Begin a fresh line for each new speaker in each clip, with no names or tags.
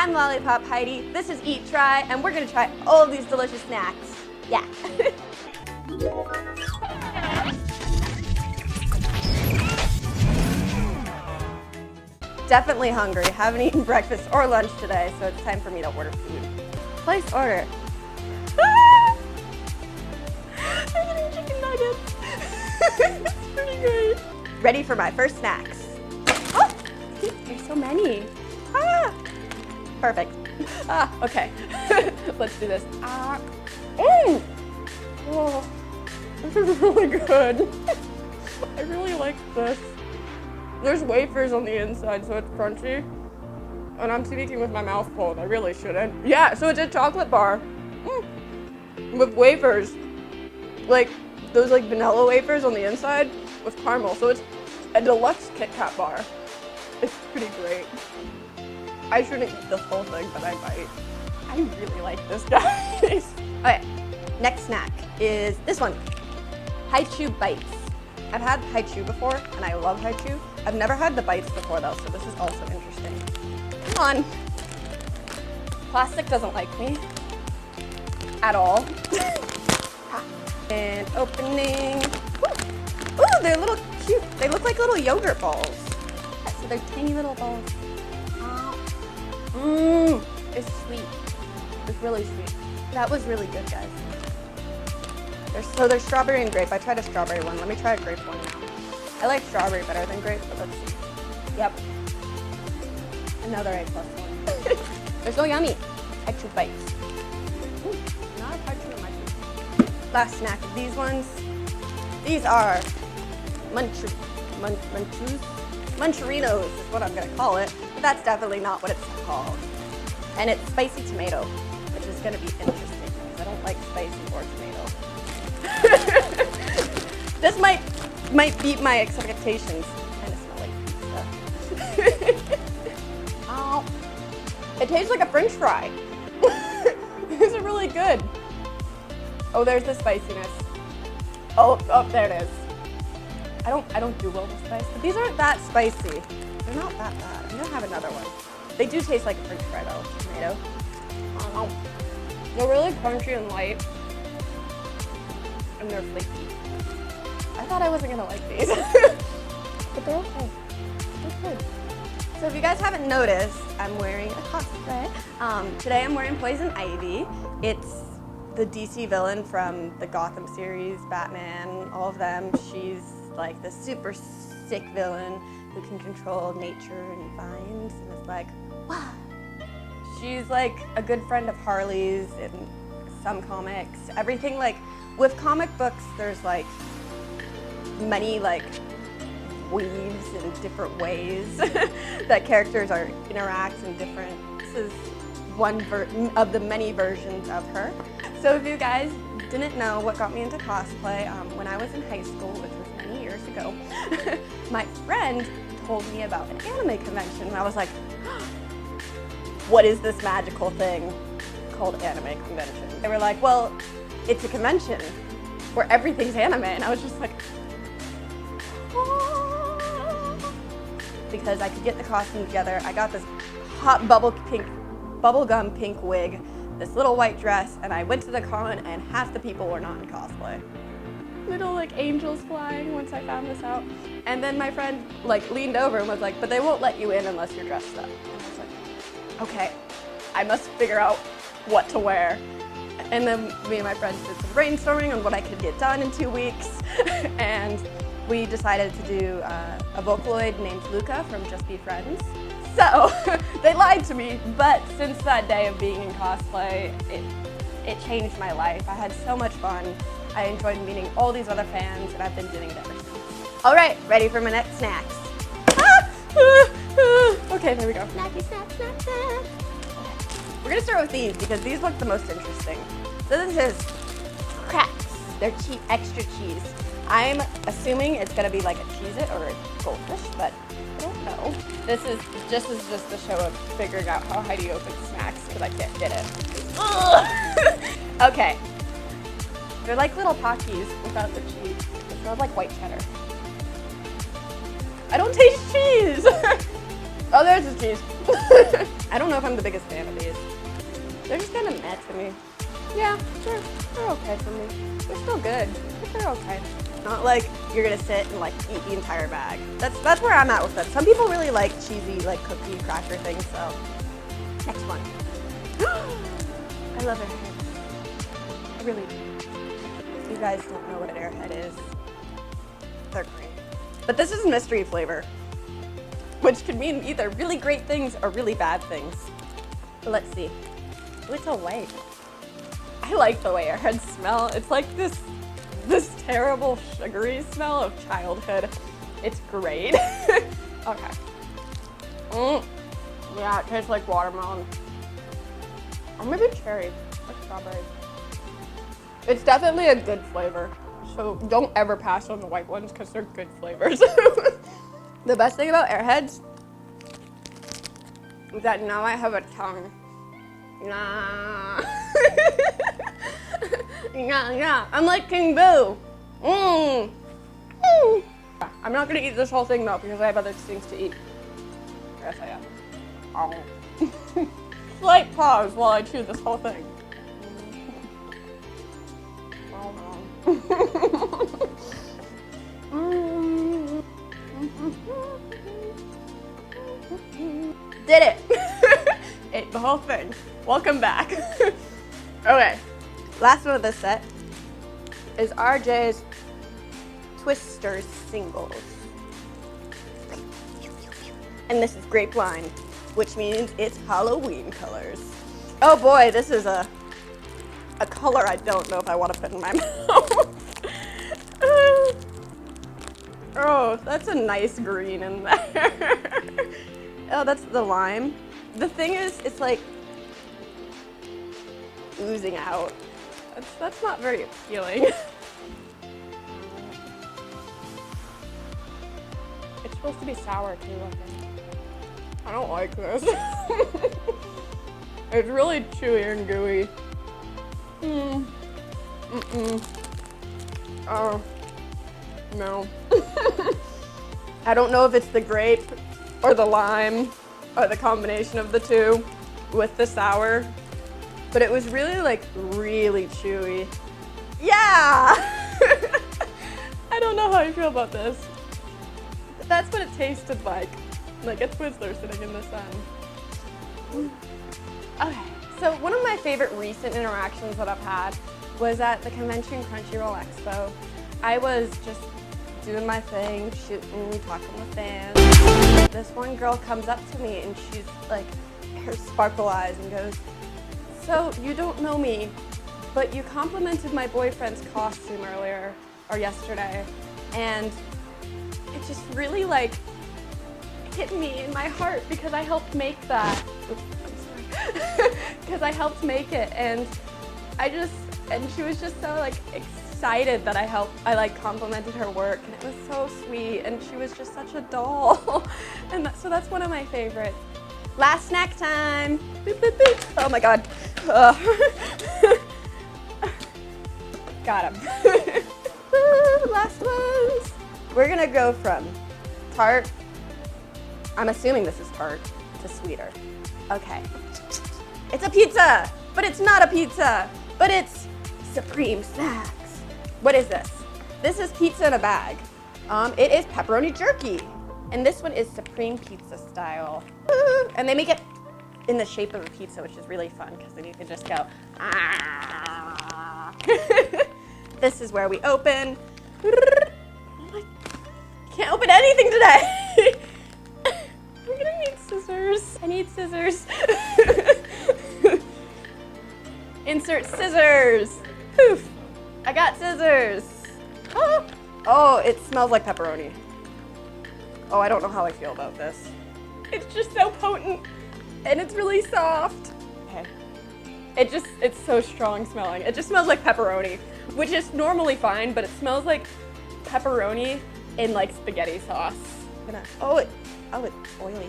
I'm Lollipop Heidi, this is Eat Try, and we're gonna try all of these delicious snacks. Yeah. Definitely hungry, haven't eaten breakfast or lunch today, so it's time for me to order food. Place order. I'm eating chicken nuggets. It's pretty great. Ready for my first snacks. Oh, there's so many. Perfect. Okay. Let's do this. Oh, this is really good. I really like this. There's wafers on the inside, so it's crunchy. And I'm speaking with my mouth full. I really shouldn't. Yeah, so it's a chocolate bar with wafers. Like, those like vanilla wafers on the inside with caramel. So it's a deluxe Kit Kat bar. It's pretty great. I shouldn't eat this whole thing, but I might. I really like this, guys. Okay, next snack is this one. Haichu Bites. I've had Haichu before, and I love Haichu. I've never had the bites before though, so this is also interesting. Come on. Plastic doesn't like me at all. And opening. Ooh, they're little cute. They look like little yogurt balls. So they're tiny little balls. It's sweet. It's really sweet. That was really good, guys. They're strawberry and grape. I tried a strawberry one. Let me try a grape one now. I like strawberry better than grape, but let's see. Yep. Another A+ one. They're so yummy. Haichu Bites. Ooh, not a Haichu in my food. Last snack of these ones. These are Muncherinos is what I'm gonna call it, but that's definitely not what it's called. And it's spicy tomato, which is gonna be interesting because I don't like spicy or tomato. This might beat my expectations. Kind of smell like pizza. Oh, it tastes like a French fry. These are really good. Oh, there's the spiciness. Oh, there it is. I don't do well with spice, but these aren't that spicy. They're not that bad. I'm gonna have another one. They do taste like a French fry though, tomato. Oh, they're really crunchy and light, and they're flaky. I thought I wasn't gonna like these, but they're okay. They're good. So if you guys haven't noticed, I'm wearing a cosplay. Today I'm wearing Poison Ivy. It's the DC villain from the Gotham series, Batman, all of them. She's like the super sick villain who can control nature and vines, and it's like, wow. She's like a good friend of Harley's in some comics. Everything, like with comic books, there's like many like weaves in different ways that characters interact in different. This is one of the many versions of her. So if you guys didn't know what got me into cosplay, when I was in high school, which was many years ago, my friend told me about an anime convention, and I was like, what is this magical thing called anime convention? They were like, well, it's a convention where everything's anime, and I was just like, oh. Because I could get the costume together. I got this hot bubblegum pink wig, this little white dress, and I went to the con, and half the people were not in cosplay. Little like angels flying once I found this out. And then my friend like leaned over and was like, but they won't let you in unless you're dressed up. And I was like, okay, I must figure out what to wear. And then me and my friends did some brainstorming on what I could get done in 2 weeks. And we decided to do a Vocaloid named Luca from Just Be Friends. So they lied to me, but since that day of being in cosplay, it changed my life. I had so much fun. I enjoyed meeting all these other fans, and I've been doing it ever since. All right, ready for my next snacks. Okay, there we go. Snacky, snack, snack, snack. We're gonna start with these because these look the most interesting. So this is cracks. They're extra cheese. I'm assuming it's gonna be like a Cheez-It or a Goldfish, but I don't know. This is just the show of figuring out how Heidi opens snacks because I can't get it. Okay. They're like little Pockies without the cheese. It smells like white cheddar. I don't taste cheese! Oh, there's the cheese. I don't know if I'm the biggest fan of these. They're just kind of meh to me. Yeah, they're okay for me. They're still good, but they're okay. Not like you're gonna sit and like eat the entire bag. That's where I'm at with them. Some people really like cheesy like cookie cracker things, so. Next one. I love Airheads. I really do. You guys don't know what an Airhead is. They're great. But this is mystery flavor, which could mean either really great things or really bad things. But let's see. Oh, it's all white. I like the way Airheads smell. It's like this terrible sugary smell of childhood. It's great. Okay. Yeah, it tastes like watermelon. Or maybe cherry, like strawberry. It's definitely a good flavor. So don't ever pass on the white ones because they're good flavors. The best thing about Airheads is that now I have a tongue. Nah. Yeah. I'm like King Boo. I'm not gonna eat this whole thing though because I have other things to eat. Yes, I am. Oh. Slight pause while I chew this whole thing. Did it! Ate the whole thing. Welcome back. Okay, last one of this set is RJ's Twister Singles. And this is grape wine, which means it's Halloween colors. Oh boy, this is a color I don't know if I want to put in my mouth. Oh, that's a nice green in there. Oh, that's the lime. The thing is, it's like oozing out. That's not very appealing. It's supposed to be sour too, I think. I don't like this. It's really chewy and gooey. Oh, no. I don't know if it's the grape or the lime or the combination of the two with the sour, but it was really like really chewy. Yeah! I don't know how I feel about this. But that's what it tasted like a Twizzler sitting in the sun. Okay, so one of my favorite recent interactions that I've had was at the convention Crunchyroll Expo. I was just doing my thing, shooting, talking with fans. This one girl comes up to me and she's like, her sparkle eyes and goes, "So you don't know me, but you complimented my boyfriend's costume earlier or yesterday, and it just really like hit me in my heart because I helped make that." Oops, I'm sorry. Because I helped make it, and she was just so like excited that I like complimented her work, and it was so sweet, and she was just such a doll. And so that's one of my favorites. Last snack time. Boop, boop, boop. Oh my god. Got him. Last ones. We're gonna go from tart, I'm assuming this is tart, to sweeter. Okay. It's a pizza, but it's not a pizza, but it's Supreme Snacks. What is this? This is pizza in a bag. It is pepperoni jerky. And this one is Supreme Pizza style. And they make it in the shape of a pizza, which is really fun because then you can just go, ah. This is where we open. Can't open anything today. I'm gonna need scissors. I need scissors. Insert scissors. Poof. I got scissors. Oh. Oh, it smells like pepperoni. Oh, I don't know how I feel about this. It's just so potent and it's really soft. Okay. It's so strong smelling. It just smells like pepperoni, which is normally fine, but it smells like pepperoni in like spaghetti sauce. Oh, it's oily.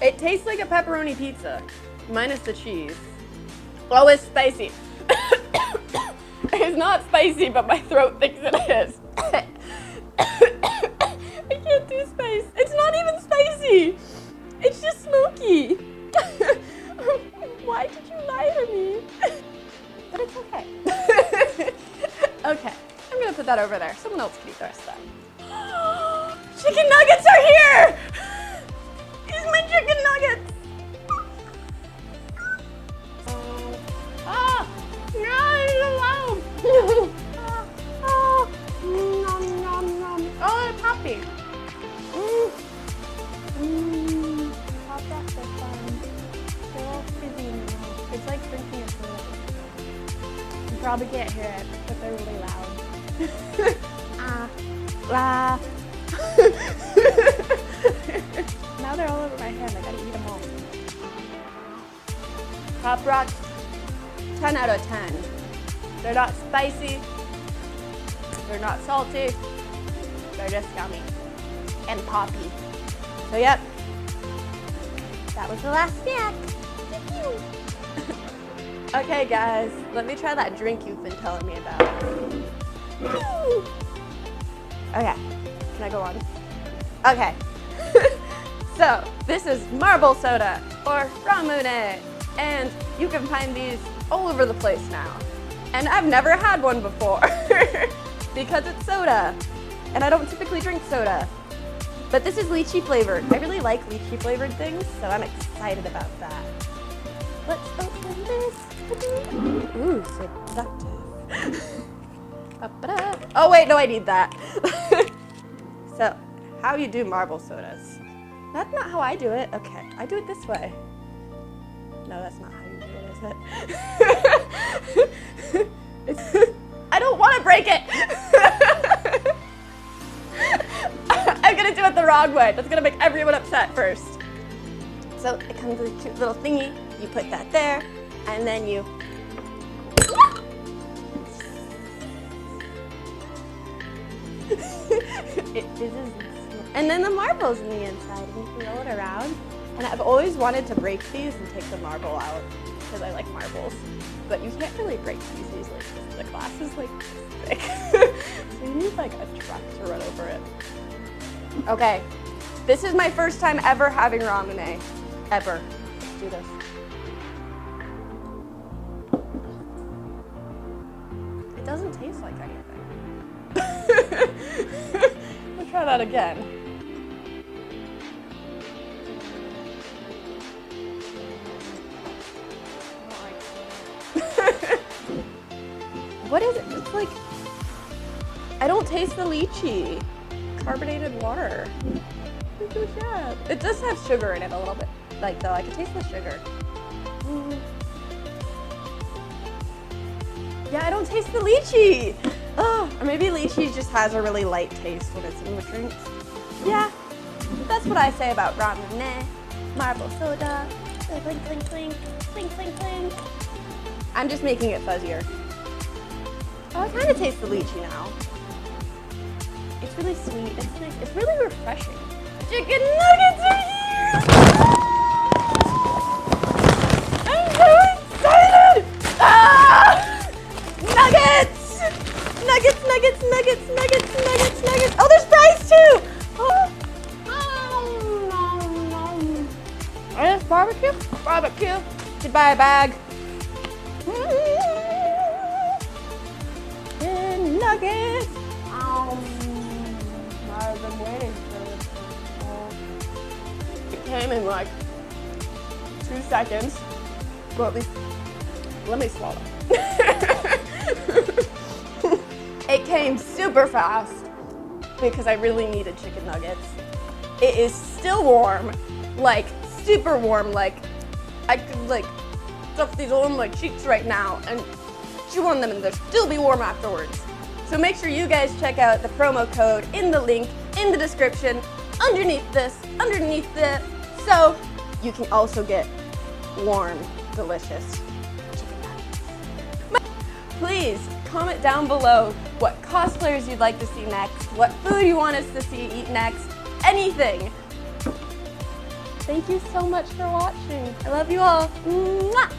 It tastes like a pepperoni pizza, minus the cheese. Oh, it's spicy. It's not spicy, but my throat thinks it is. I can't do spice. It's not even spicy. just smoky. Why did you lie to me? But it's okay. Okay, I'm gonna put that over there. Someone else can eat the rest of that. Chicken nuggets are here! These are my chicken nuggets! Ah! No, nom, nom, nom. Oh, they're poppy. Pop rocks are fun. They're all fizzy now. It's like drinking a soda. You probably can't hear it, but they're really loud. Ah. Now they're all over my hand. I gotta eat them all. Pop rocks, 10 out of 10. They're not spicy. They're not salty. They're just yummy and poppy. So yep, that was the last snack. Okay guys, let me try that drink you've been telling me about. Okay, can I go on? Okay, so this is marble soda or ramune, and you can find these all over the place now. And I've never had one before because it's soda, and I don't typically drink soda. But this is lychee flavored. I really like lychee flavored things, so I'm excited about that. Let's open this. Ooh, seductive. Oh wait, no, I need that. So, how you do marble sodas? That's not how I do it. Okay, I do it this way. No, that's not how you do it, is it? I don't want to break it. I'm gonna do it the wrong way. That's gonna make everyone upset first. So it comes with a cute little thingy. You put that there, and then you. It fizzes, and then the marble's in the inside, and you can roll it around. And I've always wanted to break these and take the marble out because I like marbles, but you can't really break these easily because the glass is like thick. So you need like a truck to run over it. Okay, this is my first time ever having ramune, ever. Let's do this. It doesn't taste like anything. We'll try that again. What is it? It's like, I don't taste the lychee. Carbonated water. Yeah. It does have sugar in it a little bit. Like though, I can taste the sugar. Yeah, I don't taste the lychee. Oh, or maybe lychee just has a really light taste when it's in the drinks. Yeah, that's what I say about ramune, marble soda, clink, clink, clink, clink, clink, clink. I'm just making it fuzzier. Oh, I kind of taste the lychee now. It's really sweet. It's nice. It's really refreshing. Chicken nuggets are here! I'm so excited! Ah! Nuggets! Nuggets, nuggets, nuggets, nuggets, nuggets, nuggets. Oh, there's fries too! Oh, there's barbecue? Barbecue. Should buy a bag. Chicken nuggets. I've been waiting for this. It came in like 2 seconds. Well, at least, let me swallow. It came super fast because I really needed chicken nuggets. It is still warm, like super warm. Like I could like stuff these all on my cheeks right now and chew on them and they'll still be warm afterwards. So make sure you guys check out the promo code in the link in the description underneath this, so you can also get warm, delicious chicken nuggets. Please comment down below what cosplayers you'd like to see next, what food you want us to see eat next, anything. Thank you so much for watching. I love you all. Mwah!